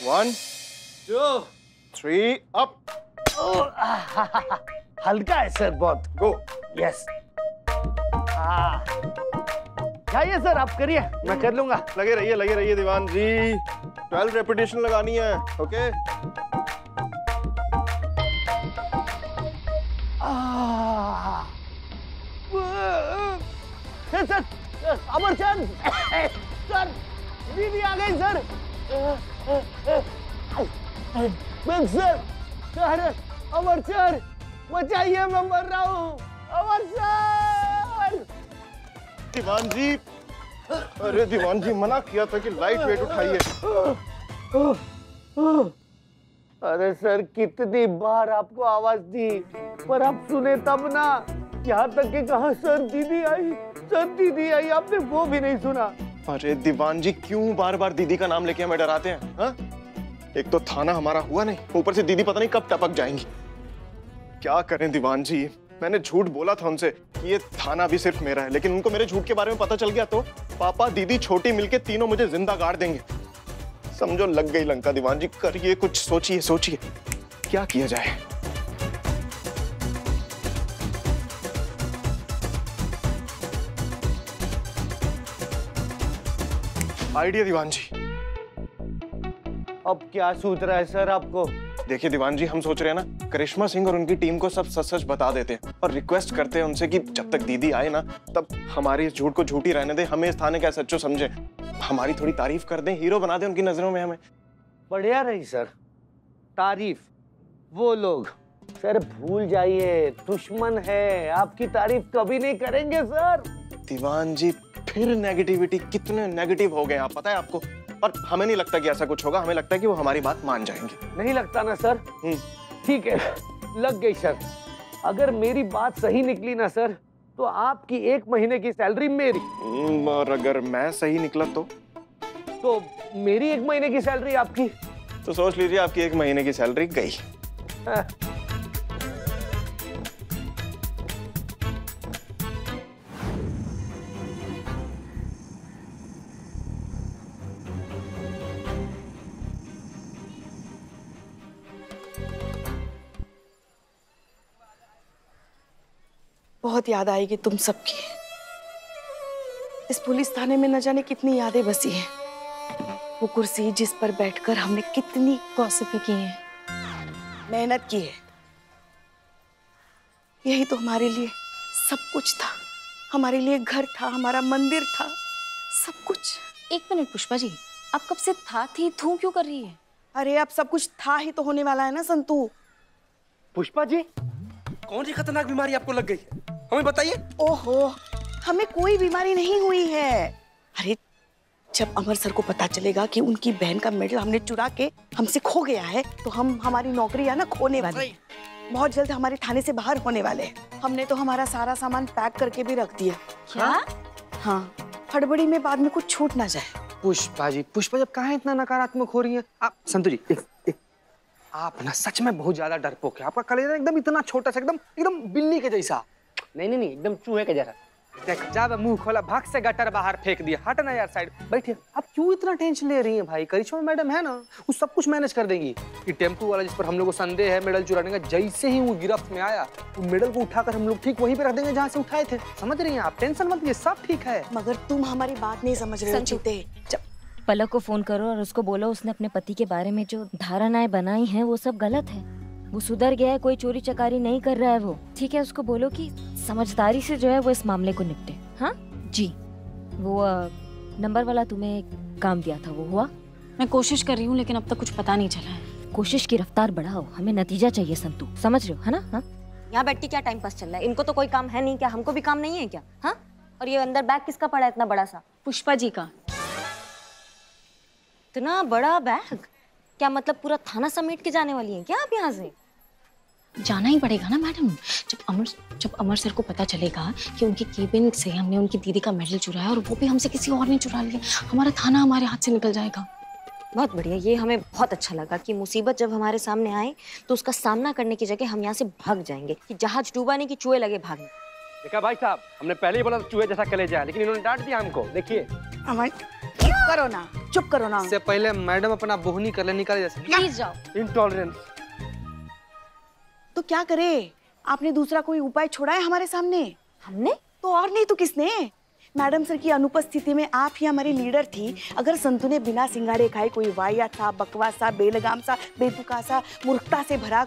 1 2 3 up. हल्का है sir बहुत। गो। यस। जाइए सर, आप करिए, मैं कर लूंगा। लगे रहिए दीवान जी। 12 रेपिटेशन लगानी है। ओके। सर अमरचंद सर, दीदी आ गई सर। सर अमरचंद बचाइए, मैं मर रहा हूँ। अमरचंद। दीवान जी, अरे दीवान जी मना किया था कि लाइट वेट उठाइए। अरे सर, कितनी बार आपको आवाज दी पर आप सुने तब ना। यहाँ तक कि कहा सर दीदी आई, आपने वो भी नहीं सुना। अरे दीवान जी, क्यों बार बार दीदी का नाम लेके हमें डराते हैं? हा? एक तो थाना हमारा हुआ नहीं, ऊपर से दीदी पता नहीं कब टपक जाएंगी। क्या करें दीवान जी, मैंने झूठ बोला था उनसे कि ये थाना भी सिर्फ मेरा है, लेकिन उनको मेरे झूठ के बारे में पता चल गया तो पापा दीदी छोटी मिलके तीनों मुझे जिंदा गाड़ देंगे। समझो लग गई लंका। दीवान जी करिए कुछ, सोचिए क्या किया जाए। आइडिया दीवान जी। अब क्या सूझ रहा है सर आपको? देखिए दीवान जी, हम सोच रहे हैं ना करिश्मा सिंह और उनकी टीम को सब सच सच बता देते हैं और रिक्वेस्ट करते हैं उनसे कि जब तक दीदी आए ना तब हमारी इस झूठ को झूठी रहने दें, हमें इस थाने का सच्चो समझे, हमारी थोड़ी तारीफ कर दें, हीरो बना दें उनकी नजरों में हमें। बढ़िया रही सर तारीफ। वो लोग सर भूल जाइए, दुश्मन है, आपकी तारीफ कभी नहीं करेंगे सर। दीवान जी फिर नेगेटिविटी, कितने नेगेटिव हो गए आप, पता है आपको? और हमें नहीं लगता कि ऐसा कुछ होगा, हमें लगता है कि वो हमारी बात मान जाएंगे। नहीं लगता ना सर? ठीक है, लग गई सर। अगर मेरी बात सही निकली ना सर तो आपकी 1 महीने की सैलरी मेरी। और अगर मैं सही निकला तो मेरी 1 महीने की सैलरी आपकी। तो सोच लीजिए आपकी 1 महीने की सैलरी गई। बहुत याद आएगी तुम सबकी। इस पुलिस थाने में न जाने कितनी यादें बसी हैं। वो कुर्सी जिस पर बैठकर हमने कितनी गॉसिप की है, मेहनत की है। यही तो हमारे लिए सब कुछ था। हमारे लिए घर था, हमारा मंदिर था, सब कुछ। एक मिनट पुष्पा जी, आप कब से था थी थू क्यों कर रही है? अरे अब सब कुछ था ही तो होने वाला है ना संतू। पुष्पा जी, कौन सी खतरनाक बीमारी आपको लग गई, हमें बताइए। ओहो, हमें कोई बीमारी नहीं हुई है। अरे जब अमर सर को पता चलेगा कि उनकी बहन का मेडल हमने चुरा के हमसे खो गया है तो हमारी नौकरी है ना खोने वाली है। बहुत जल्द हमारे थाने से बाहर होने वाले हैं। हमने तो हमारा सारा सामान पैक करके भी रख दिया। क्या? हाँ, हड़बड़ी में बाद में कुछ छूट ना जाए। पुष्पा जी जब कहाँ इतना नकारात्मक हो रही है आप? संतु जी आप ना सच में बहुत ज्यादा डरपोक है। आपका कलेजा एकदम इतना छोटा सा, एकदम बिल्ली के जैसा। नहीं, एकदम चूहे के जैसा। देख, जब मुंह खोला भाग से गटर बाहर फेंक दिया। हट ना यार साइड, बैठिए। आप क्यों इतना टेंशन ले रही हैं भाई? करिश्मा मैडम है ना, वो सब कुछ मैनेज कर देंगी। ये टेम्पू वाला जिस पर हम लोग को संदेह है मेडल चुराने का, जैसे ही वो गिरफ्त में आया वो मेडल को उठाकर हम लोग ठीक वहीं पे रख देंगे जहाँ से उठाए थे। समझ रही हैं आप? टेंशन मत लीजिए, सब ठीक है। मगर तुम हमारी बात नहीं समझ रहे हो चीते। पलक को फोन करो और उसको बोलो उसने अपने पति के बारे में जो धारणाएं बनाई हैं वो सब गलत है। वो सुधर गया है, कोई चोरी चकारी नहीं कर रहा है वो। ठीक है, उसको बोलो कि समझदारी से जो है वो इस मामले को निपटे। हाँ जी। वो नंबर वाला तुम्हें एक काम दिया था, वो हुआ? मैं कोशिश कर रही हूँ लेकिन अब तक कुछ पता नहीं चला है। कोशिश की रफ्तार बढ़ाओ, हमें नतीजा चाहिए संतू, समझ रहे हो है ना? हाँ, यहाँ बैठ के क्या टाइम पास चल रहा है? इनको तो कोई काम है नहीं क्या? हमको भी काम नहीं है क्या? हाँ, और ये अंदर बैग किसका पड़ा है इतना बड़ा सा? पुष्पा जी का। इतना बड़ा बैग? क्या मतलब पूरा थाना समेट के जाने वाली है क्या आप यहाँ से? जाना ही पड़ेगा ना मैडम। जब अमर सर को पता चलेगा कि उनकी केबिन से हमने उनकी दीदी का मेडल चुराया और वो भी हमसे किसी और ने चुरा लिया, हमारा थाना हमारे हाथ से निकल जाएगा। बहुत बढ़िया, ये हमें बहुत अच्छा लगा कि मुसीबत जब हमारे सामने आए तो उसका सामना करने की जगह हम यहाँ से भाग जाएंगे कि जहाज डूबा नहीं कि चूहे लगे भागने। देखा भाई साहब, हमने पहले ही बोला चूहे जैसा कलेजा है, लेकिन इन्होंने डांट दिया हमको। देखिए करो ना, चुप करो ना। इससे पहले मैडम अपना बोहनी कर ले, निकाले जैसे। प्लीज जाओ। इंटॉलरेंस। तो क्या करे? आपने दूसरा कोई उपाय छोड़ा है हमारे सामने? हमने तो और नहीं तो किसने? मैडम सर की अनुपस्थिति में आप ही हमारी लीडर थी। अगर संतू ने बिना सिंगाड़े खाए कोई वाहियात सा, बकवास सा, बेलगाम सा, बेतुका सा, मूर्खता से भरा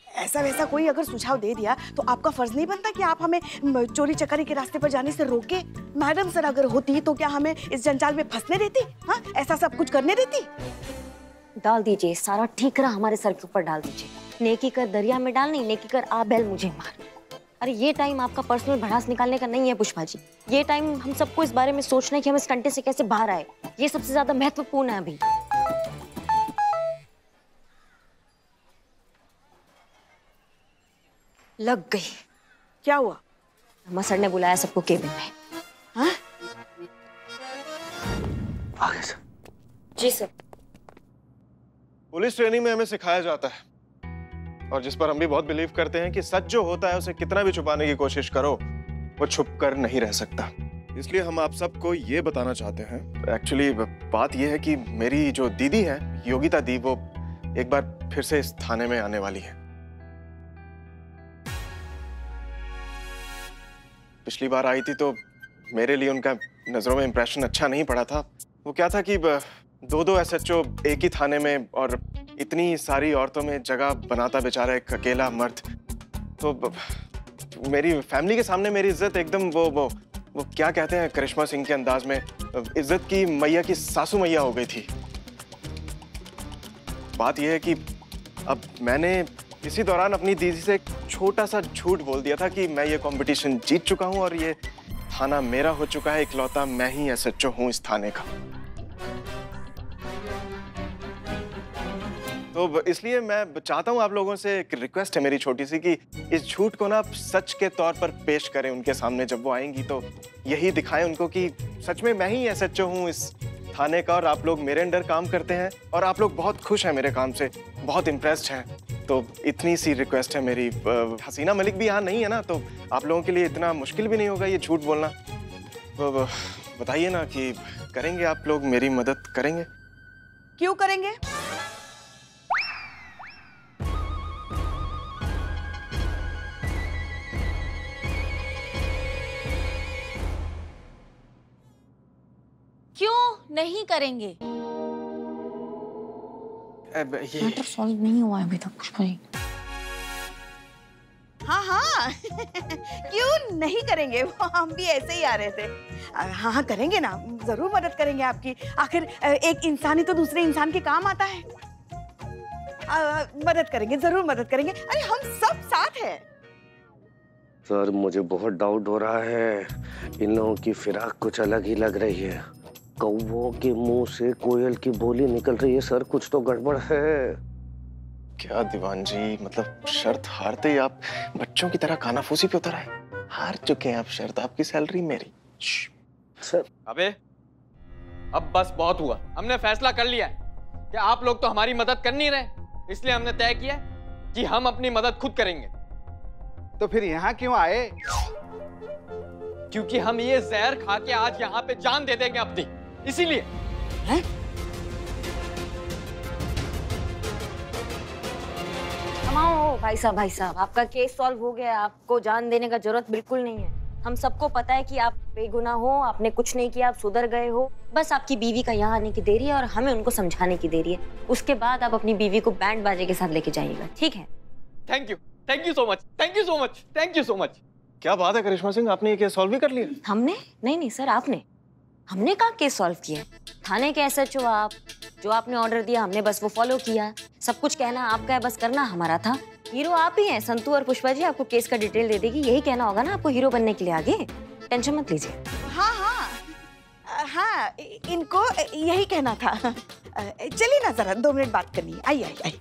ऐसा वैसा कोई अगर सुझाव दे दिया तो आपका फर्ज नहीं बनता कि आप हमें चोरी चकारी के रास्ते पर जाने से रोके? मैडम सर अगर होती तो क्या हमें इस जंजाल में फंसने देती? हाँ, ऐसा सब कुछ करने देती? डाल दीजिए, सारा ठीकरा हमारे सर के ऊपर डाल दीजिए। नेकी कर दरिया में डाल, नहीं नेकी कर आ बैल मुझे मार। अरे ये टाइम आपका पर्सनल भड़ास निकालने का नहीं है पुष्पा जी। ये टाइम हम सबको इस बारे में सोचना है कि हम इस कंटे से कैसे बाहर आए। ये सबसे ज्यादा महत्वपूर्ण है अभी। लग गई। क्या हुआ? अम्मा सर ने बुलाया सबको केबिन में। हाँ? आगे सर। जी सर। पुलिस ट्रेनिंग में हमें सिखाया जाता है और जिस पर हम भी बहुत बिलीव करते हैं कि सच जो होता है उसे कितना भी छुपाने की कोशिश करो वो छुप कर नहीं रह सकता। इसलिए हम आप सबको ये बताना चाहते हैं। एक्चुअली बात ये है कि मेरी जो दीदी है योगिता दी, वो एक बार फिर से इस थाने में आने वाली है। पिछली बार आई थी तो मेरे लिए उनका नजरों में इंप्रेशन अच्छा नहीं पड़ा था। वो क्या था कि दो एसएचओ एक ही थाने में और इतनी सारी औरतों में जगह बनाता बेचारा एक अकेला मर्द। तो मेरी फैमिली के सामने मेरी इज्जत एकदम वो क्या कहते हैं करिश्मा सिंह के अंदाज में, इज्जत की मैया की सासू मैया हो गई थी। बात यह है कि अब मैंने इसी दौरान अपनी दीदी से एक छोटा सा झूठ बोल दिया था कि मैं ये कंपटीशन जीत चुका हूं और ये थाना मेरा हो चुका है, इकलौता मैं ही एसएचओ हूं इस थाने का। तो इसलिए मैं चाहता हूं आप लोगों से, एक रिक्वेस्ट है मेरी छोटी सी, कि इस झूठ को ना आप सच के तौर पर पेश करें उनके सामने। जब वो आएंगी तो यही दिखाएं उनको कि सच में मैं ही एसएचओ हूं इस थाने का और आप लोग मेरे अंडर काम करते हैं और आप लोग बहुत खुश हैं मेरे काम से, बहुत इम्प्रेस्ड हैं। तो इतनी सी रिक्वेस्ट है मेरी। हसीना मलिक भी यहाँ नहीं है ना, तो आप लोगों के लिए इतना मुश्किल भी नहीं होगा ये झूठ बोलना। बताइए ना कि करेंगे आप लोग, मेरी मदद करेंगे? क्यों करेंगे? क्यों नहीं करेंगे? मैटर सॉल्व नहीं हुआ अभी तक पुष्पा जी। हाँ क्यों नहीं करेंगे? वो हम भी ऐसे ही आ रहे थे। हाँ करेंगे ना, जरूर मदद करेंगे आपकी। आखिर एक इंसान ही तो दूसरे इंसान के काम आता है। मदद करेंगे, जरूर मदद करेंगे। अरे हम सब साथ हैं। सर मुझे बहुत डाउट हो रहा है, इन लोगों की फिराक कुछ अलग ही लग रही है। कौवों के मुंह से कोयल की बोली निकल रही है सर, कुछ तो गड़बड़ है। क्या दीवान जी, मतलब शर्त हारते ही आप बच्चों की तरह कानाफूसी पे उतर आए? हार चुके हैं आप शर्त, आपकी सैलरी मेरी। सर अबे अब बस बहुत हुआ, हमने फैसला कर लिया है कि आप लोग तो हमारी मदद कर नहीं रहे, इसलिए हमने तय किया कि हम अपनी मदद खुद करेंगे। तो फिर यहाँ क्यों आए? क्योंकि हम ये जहर खा के आज यहाँ पे जान दे देंगे अपनी, इसीलिए। हैं? भाई साहब आपका केस सॉल्व हो गया। आपको जान देने का जरूरत बिल्कुल नहीं है। हम सबको पता है कि आप बेगुनाह हो, आपने कुछ नहीं किया, आप सुधर गए हो। बस आपकी बीवी का यहाँ आने की देरी है और हमें उनको समझाने की देरी है। उसके बाद आप अपनी बीवी को बैंड बाजे के साथ लेके जाइएगा, ठीक है? Thank you so much, thank you so much. क्या बात है करिश्मा सिंह, आपने ये केस सॉल्व भी कर लिया? हमने नहीं सर, आपने। हमने कहाँ केस सॉल्व किया? थाने के एसएचओ आप, जो आपने ऑर्डर दिया हमने बस वो फॉलो किया। सब कुछ कहना आपका है, बस करना हमारा था। हीरो आप ही हैं। संतू और पुष्पा जी आपको केस का डिटेल दे देगी, यही कहना होगा ना आपको हीरो बनने के लिए आगे। टेंशन मत लीजिए। हाँ इनको यही कहना था। चलिए ना जरा 2 मिनट बात करनी है। आइए।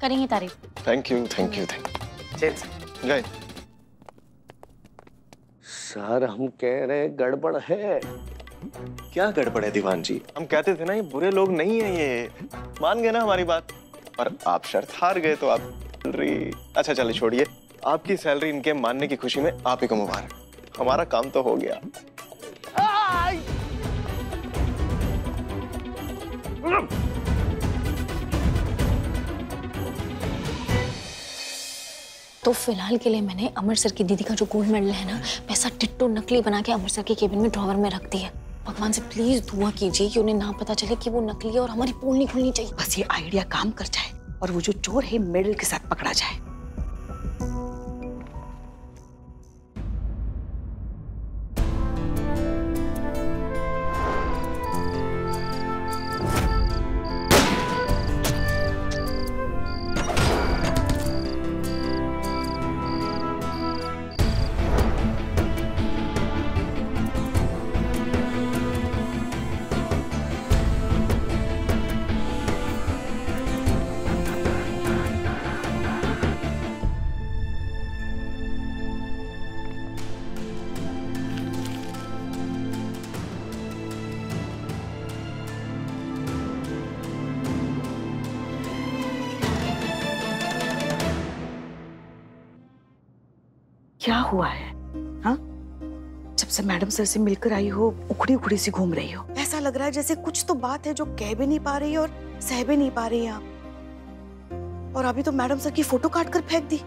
करेंगे तारीफ। Thank you. जय सर, हम कह रहे गड़बड़ है। क्या गड़बड़ है दीवान जी? हम कहते थे ना ये बुरे लोग नहीं है, ये मान गए ना हमारी बात। और आप शर्त हार गए तो आप सैलरी, अच्छा चलिए छोड़िए, आपकी सैलरी इनके मानने की खुशी में आप ही को मुबारक। हमारा काम तो हो गया। तो फिलहाल के लिए मैंने अमर सर की दीदी का जो गोल्ड मेडल है ना, वैसा डिट्टो नकली बना के अमर सर के केबिन में ड्रॉवर में रख दिया। भगवान से प्लीज दुआ कीजिए कि उन्हें ना पता चले कि वो नकली है और हमारी पोल नहीं खुलनी चाहिए। बस ये आइडिया काम कर जाए और वो जो चोर है मेडल के साथ पकड़ा जाए। क्या हुआ है? हाँ, जब से मैडम सर से मिलकर आई हो उखड़ी उखड़ी सी घूम रही हो। ऐसा लग रहा है जैसे कुछ तो बात है जो कह भी नहीं पा रही और सह भी नहीं पा रही आप। और अभी तो मैडम सर की फोटो काट कर फेंक दी।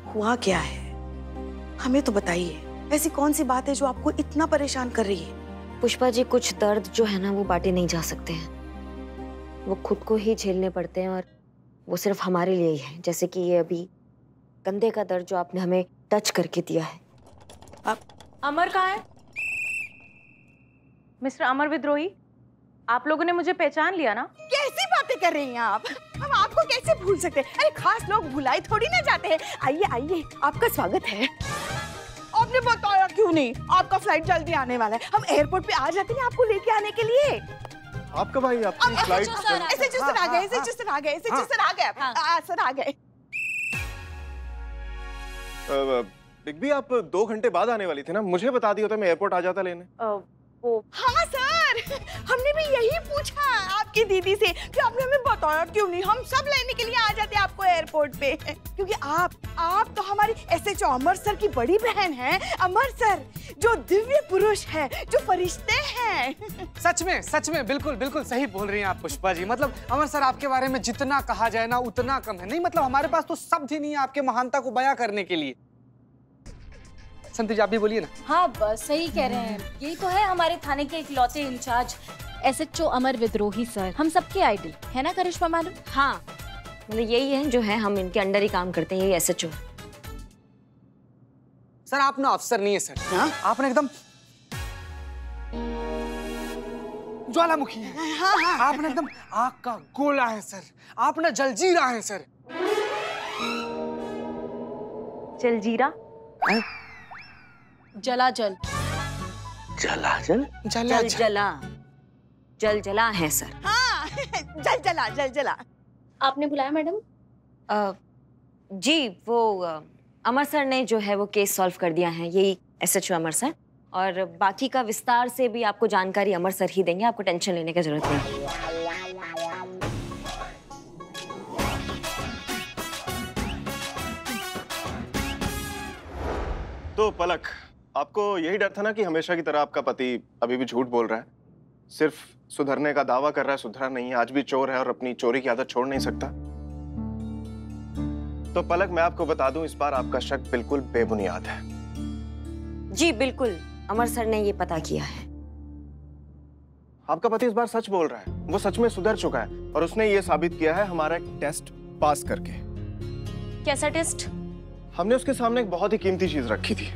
हुआ क्या है, हमें तो बताइए। ऐसी कौन सी बात है जो आपको इतना परेशान कर रही है? पुष्पा जी, कुछ दर्द जो है ना वो बांटे नहीं जा सकते हैं, वो खुद को ही झेलने पड़ते हैं और वो सिर्फ हमारे लिए ही है। जैसे कि ये अभी कंधे का दर्द जो आपने हमें टच करके दिया है। अमर कहाँ है? मिस्टर अमर विद्रोही, आप लोगों ने मुझे पहचान लिया ना? कैसी बातें कर रही हैं आप? हम आपको कैसे भूल सकते हैं? अरे खास लोग भुलाई थोड़ी ना जाते हैं। आइए आइए, आपका स्वागत है। आपने बताया क्यों नहीं? आपका फ्लाइट जल्दी आने वाला है। हम एयरपोर्ट पे आ जाते हैं आपको लेके आने के लिए। आपका भाई आपकी फ्लाइट ऐसे जिस तरह आ गए, ऐसे जिस तरह आ गए, ऐसे जिस तरह आ गए, सर आ गए। बिग बी, आप 2 घंटे बाद आने वाली थी ना, मुझे बता दिया होता मैं एयरपोर्ट आ जाता लेने। हाँ सर, हमने भी यही पूछा आपकी दीदी से कि आपने हमें बताया क्यों नहीं। हम सब लेने के लिए आ जाते आपको एयरपोर्ट पे, क्योंकि आप तो हमारी एसएचओ अमर सर की बड़ी बहन हैं। अमर सर जो दिव्य पुरुष है, जो फरिश्ते हैं। सच में बिल्कुल बिल्कुल सही बोल रही हैं आप पुष्पा जी। मतलब अमर सर आपके बारे में जितना कहा जाए ना उतना कम है। नहीं मतलब हमारे पास तो शब्द ही नहीं है आपके महानता को बयां करने के लिए। संतु जी आप भी बोलिए ना। हाँ बस सही कह रहे हैं, यही तो है हमारे थाने के इकलौते इंचार्ज एसएचओ अमर विद्रोही सर, हम सबके आइडल है ना करिश्मा मैडम? हाँ, मतलब यही है जो है, हम इनके अंडर ही काम करते हैं, यही एसएचओ। सर आप ना अफसर नहीं है सर। हाँ? आपने एकदम ज्वालामुखी है। हाँ। आपने एकदम आग का गोला है सर। आपने जलजीरा है सर। जलजीरा? जलाजल। जलाजल? जल जला है सर। हाँ, जल जला। आपने बुलाया मैडम? जी वो अमर सर ने जो है वो केस सॉल्व कर दिया है, यही एसएचओ अमर सर। और बाकी का विस्तार से भी आपको जानकारी अमर सर ही देंगे, आपको टेंशन लेने की जरूरत नहीं। तो पलक, आपको यही डर था ना कि हमेशा की तरह आपका पति अभी भी झूठ बोल रहा है, सिर्फ सुधरने का दावा कर रहा है, सुधरा नहीं है, आज भी चोर है और अपनी चोरी की आदत छोड़ नहीं सकता। तो पलक मैं आपको बता दूं, इस बार आपका शक बिल्कुल बेबुनियाद है। जी बिल्कुल, अमर सर ने ये पता किया है। आपका पति इस बार सच बोल रहा है, वो सच में सुधर चुका है और उसने ये साबित किया है हमारा एक टेस्ट पास करके। कैसा टेस्ट? हमने उसके सामने एक बहुत ही कीमती चीज रखी थी।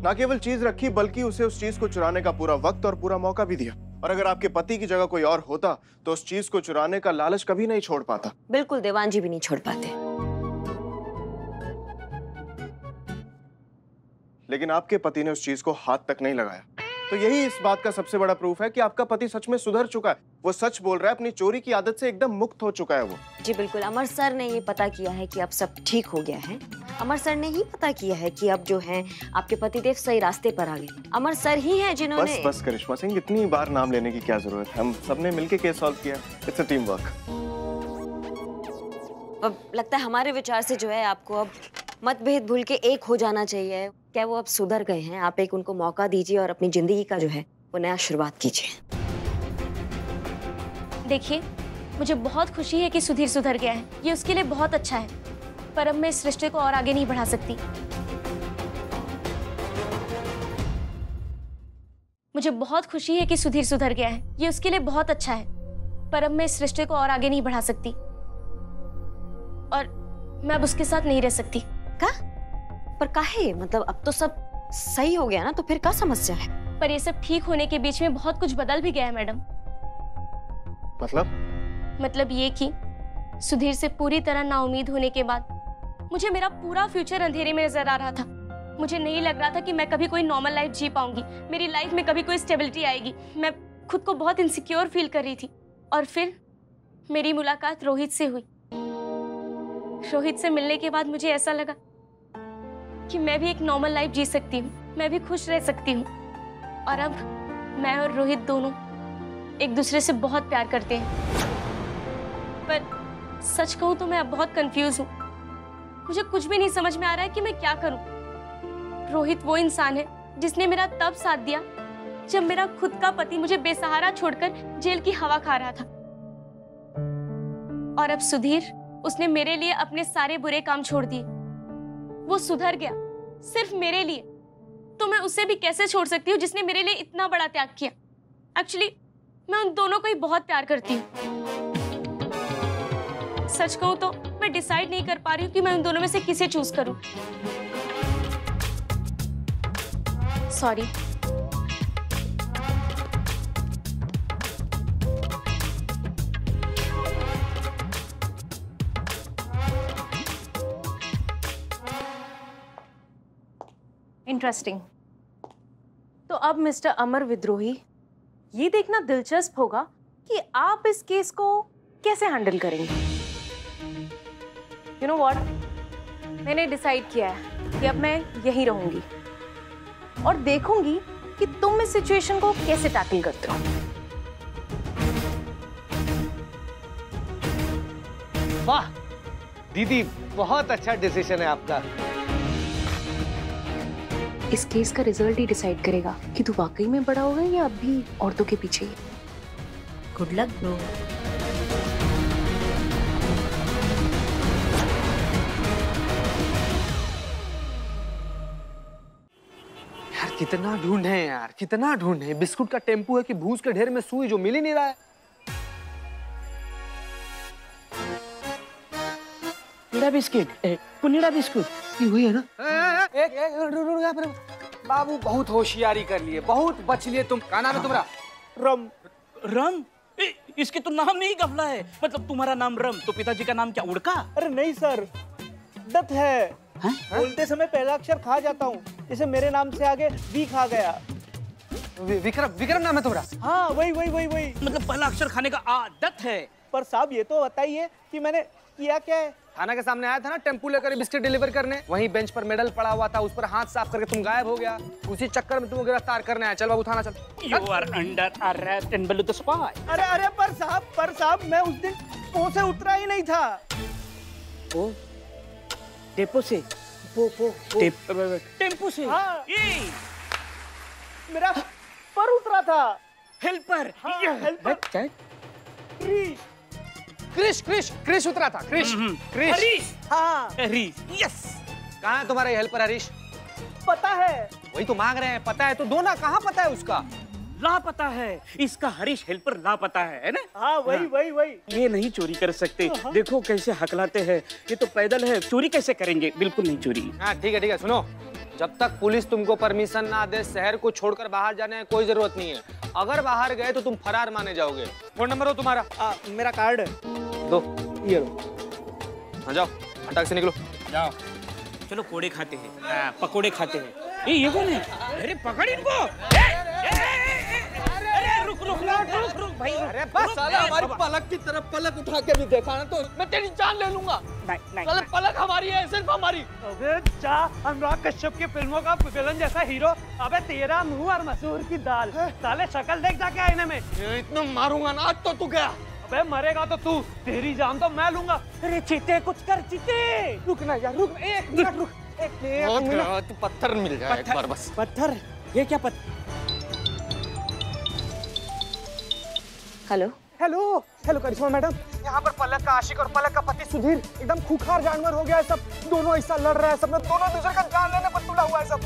ना केवल चीज रखी बल्कि उसे उस चीज को चुराने का पूरा वक्त और पूरा मौका भी दिया। और अगर आपके पति की जगह कोई और होता तो उस चीज को चुराने का लालच कभी नहीं छोड़ पाता। बिल्कुल, देवान जी भी नहीं छोड़ पाते। लेकिन आपके पति ने उस चीज को हाथ तक नहीं लगाया। तो यही इस बात का सबसे बड़ा प्रूफ है कि आपका पति सच में सुधर चुका है। वो सच बोल रहा है, अपनी चोरी की आदत से एकदम मुक्त हो चुका है वो। जी बिल्कुल, अमर सर ने ये पता किया है कि अब सब ठीक हो गया है। अमर सर ने ही पता किया है कि अब जो है आपके पतिदेव सही रास्ते पर आ गए। अमर सर ही हैं जिन्होंने। बस करिश्मा सिंह, इतनी बार नाम लेने की क्या जरूरत है? हम सबने मिलकर केस सॉल्व किया। It's a team work. अब लगता है हमारे विचार से जो है आपको अब मतभेद भूल के एक हो जाना चाहिए। क्या वो अब सुधर गए हैं? आप एक उनको मौका दीजिए और अपनी जिंदगी का जो है वो नया शुरुआत कीजिए। देखिए, मुझे बहुत खुशी है कि सुधीर सुधर गया है, ये उसके लिए बहुत अच्छा है, पर अब मैं इस रिश्ते को और आगे नहीं बढ़ा सकती। मुझे बहुत खुशी है कि सुधीर सुधर गया है, ये उसके लिए बहुत अच्छा है, पर अब मैं इस रिश्ते को और आगे नहीं बढ़ा सकती और मैं अब उसके साथ नहीं रह सकती। का? पर काहे? मतलब अब तो सब सही हो गया ना, तो फिर क्या समस्या है? पर ये सब ठीक होने के बीच में बहुत कुछ बदल भी गया है मैडम। मतलब ये कि सुधीर से पूरी तरह नाउम्मीद होने के बाद मुझे मेरा पूरा फ्यूचर अंधेरे में नजर आ रहा था। मुझे नहीं लग रहा था कि मैं कभी कोई नॉर्मल लाइफ जी पाऊंगी, मेरी लाइफ में कभी कोई स्टेबिलिटी आएगी। मैं खुद को बहुत इनसिक्योर फील कर रही थी और फिर मेरी मुलाकात रोहित से हुई। रोहित से मिलने के बाद मुझे ऐसा लगा कि मैं भी एक नॉर्मल लाइफ जी सकती हूँ, मैं भी खुश रह सकती हूँ। और अब मैं और रोहित दोनों एक दूसरे से बहुत प्यार करते हैं। पर सच कहूँ तो मैं अब बहुत कंफ्यूज हूँ। मुझे कुछ भी नहीं समझ में आ रहा है कि मैं क्या करूँ। रोहित वो इंसान है जिसने मेरा तब साथ दिया जब मेरा खुद का पति मुझे बेसहारा छोड़कर जेल की हवा खा रहा था। और अब सुधीर, उसने मेरे लिए अपने सारे बुरे काम छोड़ दिए। वो सुधर गया सिर्फ मेरे लिए, तो मैं उसे भी कैसे छोड़ सकती हूँ जिसने मेरे लिए इतना बड़ा त्याग किया। एक्चुअली मैं उन दोनों को ही बहुत प्यार करती हूँ। सच कहूँ तो मैं डिसाइड नहीं कर पा रही हूँ कि मैं उन दोनों में से किसे चूज करूँ। सॉरी। इंटरेस्टिंग। तो अब मिस्टर अमर विद्रोही, ये देखना दिलचस्प होगा कि आप इस केस को कैसे हैंडल करेंगे। यू नो व्हाट, मैंने डिसाइड किया है कि अब मैं यहीं रहूंगी और देखूंगी कि तुम इस सिचुएशन को कैसे टैकल करते हो। वाह दीदी, बहुत अच्छा डिसीजन है आपका। इस केस का रिजल्ट ही डिसाइड करेगा कि तू वाकई में बड़ा होगा या अब भी औरतों के पीछे ही। Good luck bro. यार कितना ढूंढे यार, कितना ढूंढे। बिस्कुट का टेम्पू है कि भूस के ढेर में सुई, जो मिल ही नहीं रहा है। बिस्किट, कुनीड़ा बिस्कुट, ये वही है ना? बाबू बहुत होशियारी कर लिए, बहुत बच लिए तुम। क्या नाम है तुम्हारा? रम। रम? इसके तो नाम में ही गफला है। मतलब तुम्हारा नाम रम, तो पिताजी का नाम क्या उड़का? अरे नहीं सर, दत्त है। बोलते समय पहला अक्षर खा जाता हूँ, जैसे मेरे नाम से आगे वी खा गया। विक्रम, विक्रम नाम है तुम्हारा? हाँ वही वही वही वही। मतलब पहला अक्षर खाने का आदत है। पर साहब ये तो बताइए कि मैंने किया क्या है। थाना के सामने आया था ना टेम्पू लेकर बिस्किट डिलीवर करने, वहीं बेंच पर मेडल पड़ा हुआ था, उस पर हाथ साफ करके तुम गायब हो गया। उसी चक्कर में तुमको गिरफ्तार करने आया। चल बाबू थाना चल। You are under arrest and below the spy। अरे पर साहब मैं उस दिन पो से उतरा ही नहीं था। ओ, टेम्पो से? टेम्पो से? हाँ। मेरा पर उतरा था। हेल्पर। हेल्पर। क्रिश उतरा था। क्रिश। हरीश। हाँ। हरीश, यस। कहाँ है तुम्हारा ये हेल्पर हरीश? पता है। वही तो मांग रहे हैं, पता है तो दो ना। कहाँ पता है उसका? लापता है। इसका हरीश हेल्पर लापता है ना? हाँ वही। ये नहीं चोरी कर सकते। देखो कैसे हकलाते हैं। ये तो पैदल है, चोरी कैसे करेंगे? बिल्कुल नहीं चोरी। हाँ ठीक है। सुनो, जब तक पुलिस तुमको परमिशन ना दे, शहर को छोड़कर बाहर जाने की कोई जरूरत नहीं है। अगर बाहर गए तो तुम फरार माने जाओगे। फोन नंबर हो तुम्हारा? मेरा कार्ड दो। ये लो। हाँ जाओ, अटक से निकलो। जाओ। चलो कोड़े खाते हैं, पकोड़े खाते हैं। ये कौन है? अरे पकड़ इनको। अरे रुक भाई। अरे बस साला, हमारी पलक की तरफ पलक उठा के भी देखा ना तो मैं तेरी जान ले लूंगा। साले पलक हमारी है, सिर्फ हमारी। अबे जा, अनुराग कश्यप की फिल्मों का विलन जैसा हीरो। अबे तेरा मुंह और मसूर की दाल। साले शक्ल देख जाके आईने में। इतना मारूंगा ना आज तो तू गया। अबे मरेगा तो तू, तेरी जान तो मैं लूंगा। अरे चीते कुछ कर, चीते। रुक ना यार, रुक एक मिनट, रुक तू पत्थर मिल जाए एक बार बस। पत्थर? ये क्या पत्थर? हेलो हेलो हेलो करिश्मा मैडम, यहाँ पर पलक का आशिक और पलक का पति सुधीर एकदम खूंखार जानवर हो गया है सब। दोनों ऐसा लड़ रहा है, सब दोनों दूसरे का जान लेने पर तुला हुआ है सब।